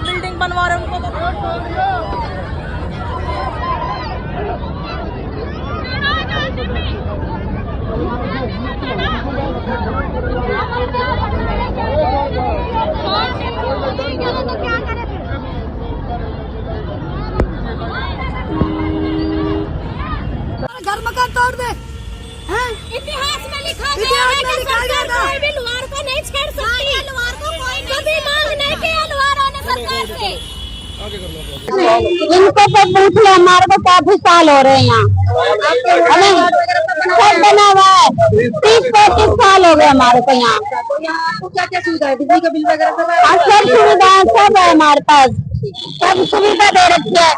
Building बनवा रहे उनको घर मकान तोड़ दे। इतिहास में लिखा गया है कि सरकार कोई भी लुहार को नहीं छेड़ सकती। लुहार को कोई कभी मांग नहीं किया लुहारों ने सरकार से। इनको तो पूछ लो, हमारे को काफी साल हो रहे हैं यहाँ, हमें सब बना हुआ है, 30-35 साल हो गए हमारे को यहाँ। क्या क्या सुविधा है? बिजली का बिल वगैरह सब सुविधाएं सब है हमारे पास, सब सुविधा दे रखी है।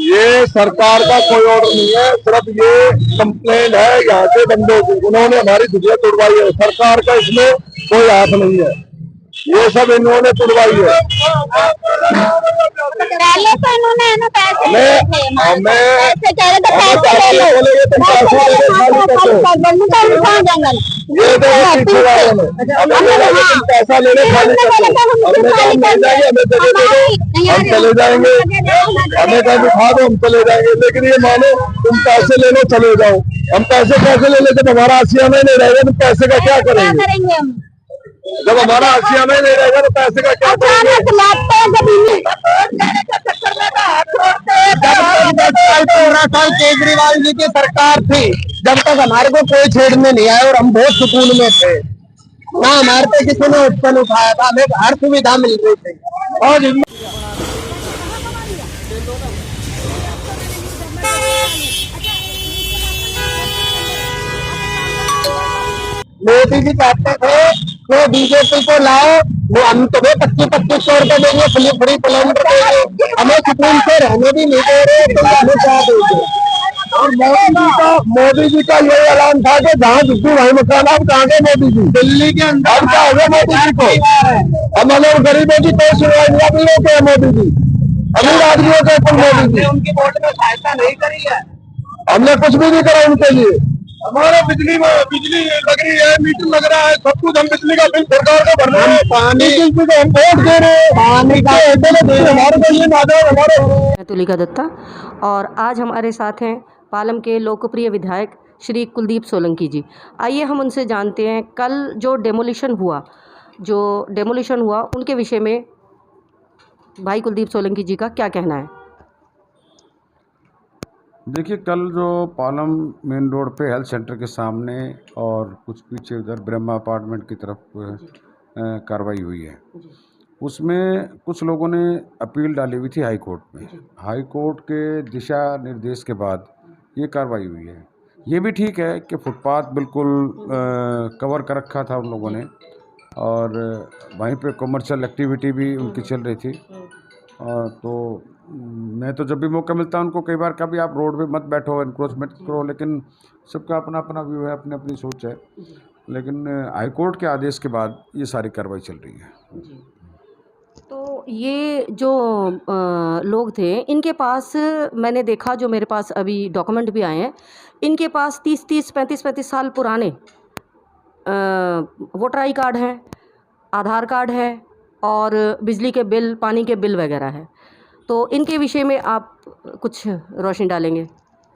ये सरकार का कोई ऑर्डर नहीं है, सिर्फ ये कंप्लेंट है यहाँ के बंदों की, उन्होंने हमारी दुनिया तोड़वाई है। सरकार का इसमें कोई हाथ नहीं है, ये सब इन्होंने तोड़वाई है। पहले तो इन्होंने ना पैसे ले ये पैसा लेने खाली हम चले जाएंगे, हमें कहीं उठा दो हम चले जाएंगे, लेकिन ये मानो तुम पैसे ले लो चले जाओ। हम पैसे कैसे ले लेते? जब हमारा आसियाना नहीं रहेगा तो पैसे का क्या करेंगे? जब हमारा आसियाना नहीं रहेगा तो पैसे का क्या करेंगे? केजरीवाल जी की सरकार थी, जब तक हमारे को कोई छेड़ने नहीं आया और हम बहुत सुकून में थे, ना हमारे पे किसी ने उत्पन्न उठाया था, हमें हर सुविधा मिल रही थी। और मोदी जी कहते थे वो बीजेपी को लाओ, वो हम तुम्हें 25-25 रुपए देंगे, फ्री सिलेंडर देंगे, हमें सुकून से रहने भी नहीं दे रहे, तो हमें क्या देंगे? और मोदी जी का ये ऐलान था कि जहाँ झुग्गी वही मकान। आप कहाँ गए मोदी जी? दिल्ली के अंदर क्या हो गया मोदी जी को? हम लोग गरीबों की कोई सुनवाई नहीं, अभी लोग है मोदी जी, अमीर आदमियों के ऊपर मोदी जी। उनकी वोट में सहायता नहीं करी है, हमने कुछ भी नहीं करा उनके लिए। हमारा बिजली लग रही है, मीटर लग रहा है, सब कुछ, हम बिजली का बिल सरकार का भर रहे हैं, पानी हम वोट दे रहे हैं, पानी का हमारे को ये वादा हमारे। मैं तुलिका दत्ता और आज हमारे साथ हैं पालम के लोकप्रिय विधायक श्री कुलदीप सोलंकी जी। आइए हम उनसे जानते हैं कल जो डेमोलिशन हुआ उनके विषय में भाई कुलदीप सोलंकी जी का क्या कहना है। देखिए, कल जो पालम मेन रोड पे हेल्थ सेंटर के सामने और कुछ पीछे उधर ब्रह्मा अपार्टमेंट की तरफ कार्रवाई हुई है, उसमें कुछ लोगों ने अपील डाली हुई थी हाई कोर्ट में। हाई कोर्ट के दिशा निर्देश के बाद ये कार्रवाई हुई है। ये भी ठीक है कि फुटपाथ बिल्कुल कवर कर रखा था उन लोगों ने, और वहीं पे कमर्शियल एक्टिविटी भी उनकी चल रही थी। तो मैं तो जब भी मौका मिलता है उनको कई बार कभी आप रोड पे मत बैठो, एनक्रोचमेंट करो, लेकिन सबका अपना अपना व्यू है, अपनी अपनी सोच है। लेकिन हाई कोर्ट के आदेश के बाद ये सारी कार्रवाई चल रही है। तो ये जो लोग थे, इनके पास मैंने देखा, जो मेरे पास अभी डॉक्यूमेंट भी आए हैं, इनके पास 30-30, 35-35 साल पुराने वोटर आई कार्ड हैं, आधार कार्ड है और बिजली के बिल, पानी के बिल वगैरह है। तो इनके विषय में आप कुछ रोशनी डालेंगे?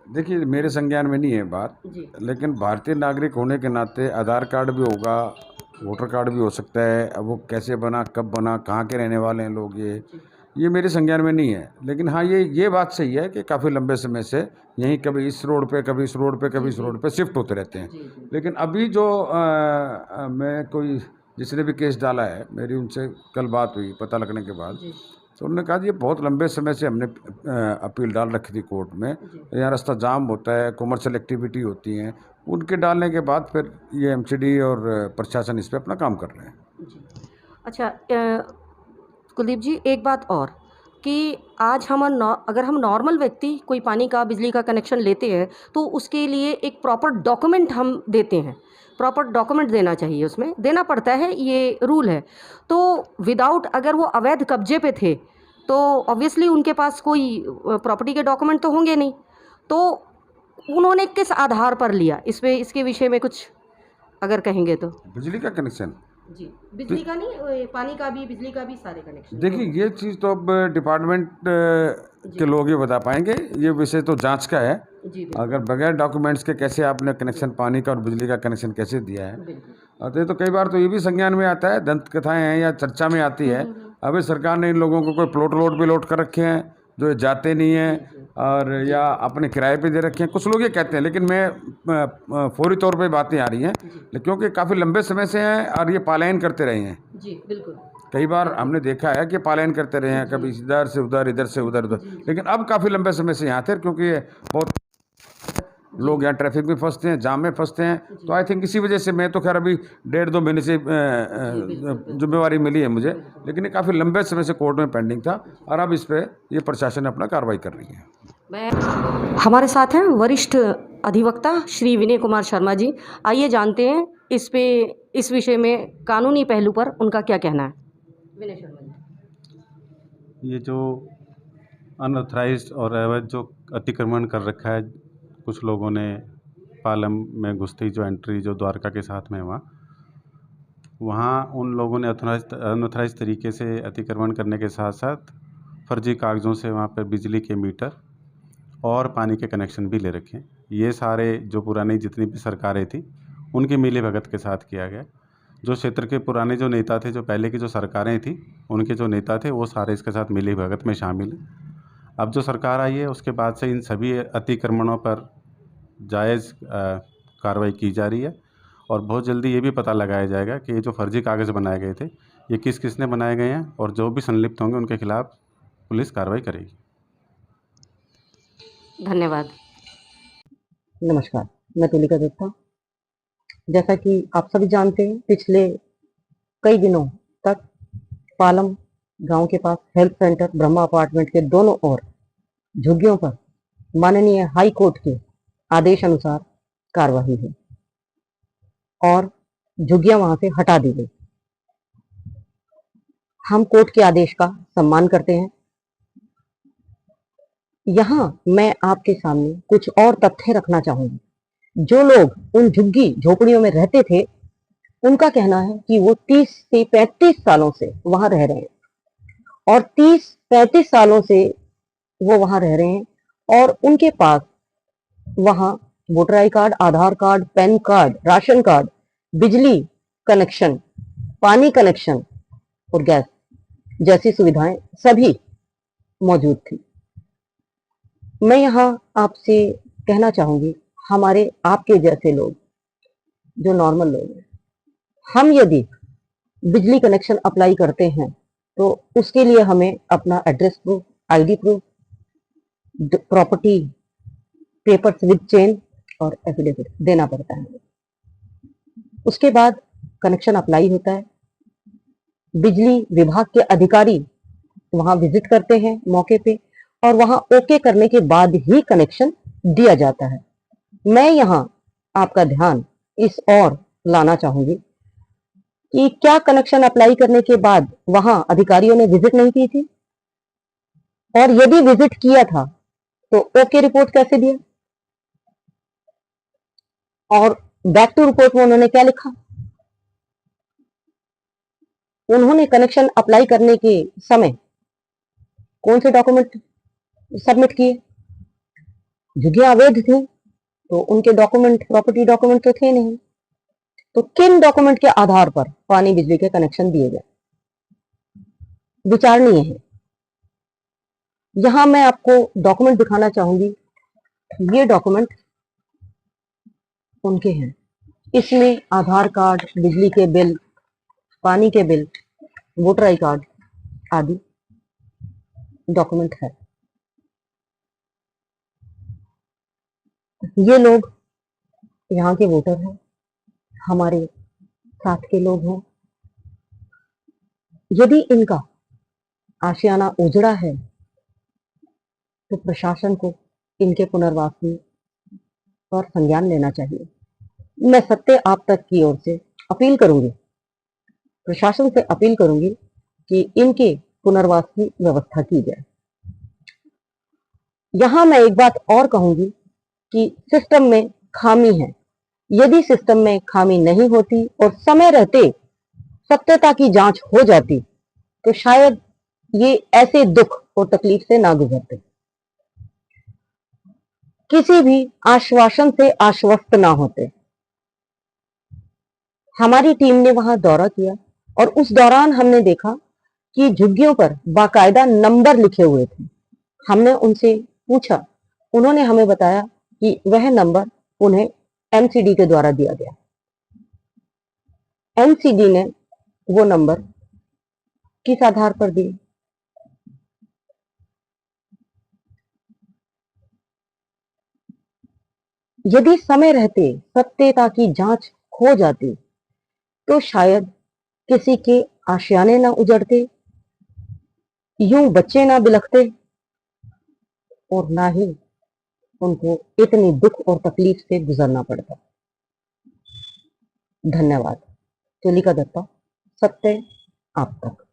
देखिए, मेरे संज्ञान में नहीं है बात, लेकिन भारतीय नागरिक होने के नाते आधार कार्ड भी होगा, वोटर कार्ड भी हो सकता है। अब वो कैसे बना, कब बना, कहाँ के रहने वाले हैं लोग, ये मेरे संज्ञान में नहीं है। लेकिन हाँ, ये बात सही है कि काफ़ी लंबे समय से यहीं कभी इस रोड पे, कभी इस रोड पे, कभी इस रोड पे शिफ्ट होते रहते हैं। लेकिन अभी जो मैं कोई जिसने भी केस डाला है, मेरी उनसे कल बात हुई पता लगने के बाद, तो उन्होंने कहा ये बहुत लंबे समय से हमने अपील डाल रखी थी कोर्ट में, यहाँ रास्ता जाम होता है, कमर्शियल एक्टिविटी होती हैं, उनके डालने के बाद फिर ये एमसीडी और प्रशासन इस पर अपना काम कर रहे हैं। अच्छा कुलदीप जी, एक बात और कि आज अगर हम नॉर्मल व्यक्ति कोई पानी का बिजली का कनेक्शन लेते हैं तो उसके लिए एक प्रॉपर डॉक्यूमेंट हम देते हैं, प्रॉपर डॉक्यूमेंट देना चाहिए, उसमें देना पड़ता है, ये रूल है। तो विदाउट, अगर वो अवैध कब्जे पे थे तो ऑब्वियसली उनके पास कोई प्रॉपर्टी के डॉक्यूमेंट तो होंगे नहीं, तो उन्होंने किस आधार पर लिया, इसके विषय में कुछ अगर कहेंगे तो। बिजली का कनेक्शन जी, बिजली का नहीं, पानी का भी, बिजली का भी, सारे कनेक्शन। देखिए ये चीज़ तो अब डिपार्टमेंट के लोग ही बता पाएंगे, ये विषय तो जांच का है। जी, अगर बगैर डॉक्यूमेंट्स के कैसे आपने कनेक्शन पानी का और बिजली का कनेक्शन कैसे दिया है, तो कई बार तो ये भी संज्ञान में आता है, दंत कथाएं हैं या चर्चा में आती है, अभी सरकार ने इन लोगों को कोई प्लॉट लोड पे लोड कर रखे हैं जो जाते नहीं हैं और या अपने किराए पे दे रखे हैं, कुछ लोग ये कहते हैं, लेकिन मैं फौरी तौर पे बातें आ रही हैं क्योंकि काफ़ी लंबे समय से हैं और ये पलायन करते रहे हैं। जी बिल्कुल, कई बार हमने देखा है कि पलायन करते रहे हैं, कभी इधर से उधर, इधर से उधर, लेकिन अब काफ़ी लंबे समय से यहाँ थे क्योंकि ये बहुत लोग यहाँ ट्रैफिक में फंसते हैं, जाम में फंसते हैं, तो आई थिंक इसी वजह से मैं तो खैर अभी 1.5-2 महीने से जिम्मेवारी मिली है मुझे, लेकिन ये काफ़ी लंबे समय से कोर्ट में पेंडिंग था और अब इस पर ये प्रशासन अपना कार्रवाई कर रही है। हमारे साथ हैं वरिष्ठ अधिवक्ता श्री विनय कुमार शर्मा जी, आइए जानते हैं इस विषय में कानूनी पहलू पर उनका क्या कहना है। विनय शर्मा जी, ये जो अनऑथराइज्ड और अवैध जो अतिक्रमण कर रखा है कुछ लोगों ने, पालम में घुसती जो एंट्री जो द्वारका के साथ में वहाँ उन लोगों ने अनऑथराइज्ड तरीके से अतिक्रमण करने के साथ साथ फर्जी कागज़ों से वहाँ पर बिजली के मीटर और पानी के कनेक्शन भी ले रखे। ये सारे जो पुरानी जितनी भी सरकारें थी उनकी मिली भगत के साथ किया गया। जो क्षेत्र के पुराने जो नेता थे, जो पहले की जो सरकारें थी, उनके जो नेता थे वो सारे इसके साथ मिली भगत में शामिल हैं। अब जो सरकार आई है उसके बाद से इन सभी अतिक्रमणों पर जायज़ कार्रवाई की जा रही है और बहुत जल्दी ये भी पता लगाया जाएगा कि ये जो फर्जी कागज़ बनाए गए थे ये किसने बनाए गए हैं और जो भी संलिप्त होंगे उनके खिलाफ पुलिस कार्रवाई करेगी। धन्यवाद। नमस्कार, मैं तुलिका दत्ता। जैसा कि आप सभी जानते हैं, पिछले कई दिनों तक पालम गांव के पास हेल्थ सेंटर ब्रह्मा अपार्टमेंट के दोनों ओर झुग्गियों पर माननीय हाई कोर्ट के आदेश अनुसार कार्रवाई हुई और झुग्गियां वहां से हटा दी गई। हम कोर्ट के आदेश का सम्मान करते हैं। यहां मैं आपके सामने कुछ और तथ्य रखना चाहूंगी। जो लोग उन झुग्गी झोपड़ियों में रहते थे, उनका कहना है कि वो 30 से 35 सालों से वहां रह रहे हैं और 30-35 सालों से वो वहां रह रहे हैं और उनके पास वहां voter I card, Aadhaar card, pan card, ration card, बिजली कनेक्शन, पानी कनेक्शन और गैस जैसी सुविधाएं सभी मौजूद थी। मैं यहाँ आपसे कहना चाहूंगी, हमारे आपके जैसे लोग जो नॉर्मल लोग हैं, हम यदि बिजली कनेक्शन अप्लाई करते हैं तो उसके लिए हमें अपना address proof, ID proof, property papers with chain और एफिडेविट देना पड़ता है। उसके बाद कनेक्शन अप्लाई होता है। बिजली विभाग के अधिकारी वहां विजिट करते हैं मौके पे और वहां ओके करने के बाद ही कनेक्शन दिया जाता है। मैं यहाँ आपका ध्यान इस ओर लाना चाहूंगी कि क्या कनेक्शन अप्लाई करने के बाद वहां अधिकारियों ने विजिट नहीं की थी, और यदि विजिट किया था तो ओके रिपोर्ट कैसे दिया और बैक टू रिपोर्ट में उन्होंने क्या लिखा। उन्होंने कनेक्शन अप्लाई करने के समय कौन से डॉक्यूमेंट सबमिट किए। झुग्गियां अवैध थी तो उनके डॉक्यूमेंट, प्रॉपर्टी डॉक्यूमेंट तो थे नहीं, तो किन डॉक्यूमेंट के आधार पर पानी बिजली के कनेक्शन दिए गए, विचारणीय है। यहां मैं आपको डॉक्यूमेंट दिखाना चाहूंगी। ये डॉक्यूमेंट उनके हैं। इसमें आधार कार्ड, बिजली के बिल, पानी के बिल, वोटर आई कार्ड आदि डॉक्यूमेंट है। ये लोग यहाँ के वोटर हैं, हमारे साथ के लोग हैं। यदि इनका आशियाना उजड़ा है तो प्रशासन को इनके पुनर्वास पर संज्ञान लेना चाहिए। मैं सत्य आप तक की ओर से अपील करूंगी, प्रशासन से अपील करूंगी कि इनके पुनर्वास की व्यवस्था की जाए। यहां मैं एक बात और कहूंगी कि सिस्टम में खामी है। यदि सिस्टम में खामी नहीं होती और समय रहते सत्यता की जांच हो जाती तो शायद ये ऐसे दुख और तकलीफ से ना गुजरते। किसी भी आश्वासन से आश्वस्त ना होते। हमारी टीम ने वहां दौरा किया और उस दौरान हमने देखा कि झुग्गियों पर बाकायदा नंबर लिखे हुए थे। हमने उनसे पूछा, उन्होंने हमें बताया कि वह नंबर उन्हें एमसीडी के द्वारा दिया गया। एमसीडी ने वो नंबर किस आधार पर दिए? यदि समय रहते सत्यता की जांच हो जाती तो शायद किसी के आशियाने ना उजड़ते, यूं बच्चे ना बिलखते और ना ही उनको इतनी दुख और तकलीफ से गुजरना पड़ता। धन्यवाद। तुलिका दत्ता, सत्य आप तक।